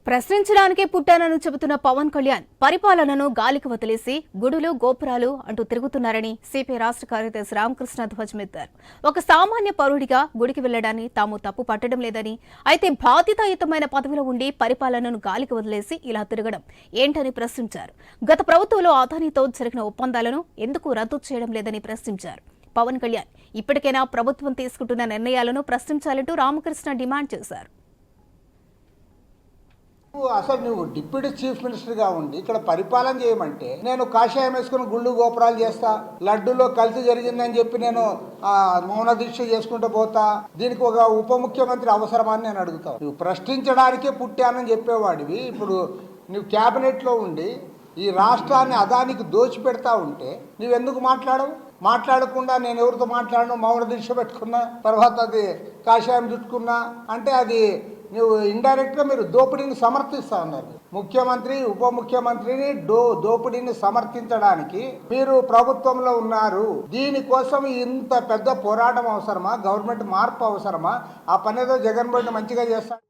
ప్రశ్నించడానికే పుట్టానని చెబుతున్న పవన్ కళ్యాణ్ పరిపాలనను గాలికి వదిలేసి గుడులు గోపురాలు అంటూ తిరుగుతున్నారని సిపిఐ రాష్ట్ర కార్యదర్శి రామకృష్ణ ధ్వజమెత్తారు. ఒక సామాన్య పౌరుడిగా గుడికి వెళ్లడాన్ని తాము తప్పు పట్టడం లేదని, అయితే బాధ్యతాయుతమైన పదవిలో ఉండి పరిపాలనను గాలికి వదిలేసి ఇలా తిరగడం ఏంటని ప్రశ్నించారు. గత ప్రభుత్వంలో అదానీతో జరిగిన ఒప్పందాలను ఎందుకు రద్దు చేయడం లేదని ప్రశ్నించారు. పవన్ కళ్యాణ్ ఇప్పటికైనా ప్రభుత్వం తీసుకుంటున్న నిర్ణయాలను ప్రశ్నించాలంటూ రామకృష్ణ డిమాండ్ చేశారు. అసలు నువ్వు డిప్యూటీ చీఫ్ మినిస్టర్గా ఉండి ఇక్కడ పరిపాలన చేయమంటే నేను కాషాయం వేసుకుని గుళ్ళు గోపురాలు చేస్తా, లడ్డూలో కల్తీ జరిగిందని చెప్పి నేను మౌన దీక్ష చేసుకుంటూ పోతా, దీనికి ఒక ఉప ముఖ్యమంత్రి అవసరమని నేను అడుగుతాను. నువ్వు ప్రశ్నించడానికే పుట్టానని చెప్పేవాడివి, ఇప్పుడు నువ్వు క్యాబినెట్లో ఉండి ఈ రాష్ట్రాన్ని అదానికి దోచిపెడతా ఉంటే నువ్వెందుకు మాట్లాడకుండా నేను ఎవరితో మాట్లాడను, మౌన దీక్ష పెట్టుకున్నా, తర్వాత అది కాషాయం చుట్టుకున్నా అంటే అది నువ్వు ఇండైరెక్ట్గా మీరు దోపిడీని సమర్థిస్తా ఉన్నారు. ముఖ్యమంత్రి ఉప ముఖ్యమంత్రిని దోపిడీని సమర్థించడానికి మీరు ప్రభుత్వంలో ఉన్నారు. దీనికోసం ఇంత పెద్ద పోరాటం అవసరమా? గవర్నమెంట్ మార్పు అవసరమా? ఆ పని ఏదో జగన్మోహన్ మంచిగా చేస్తాడు.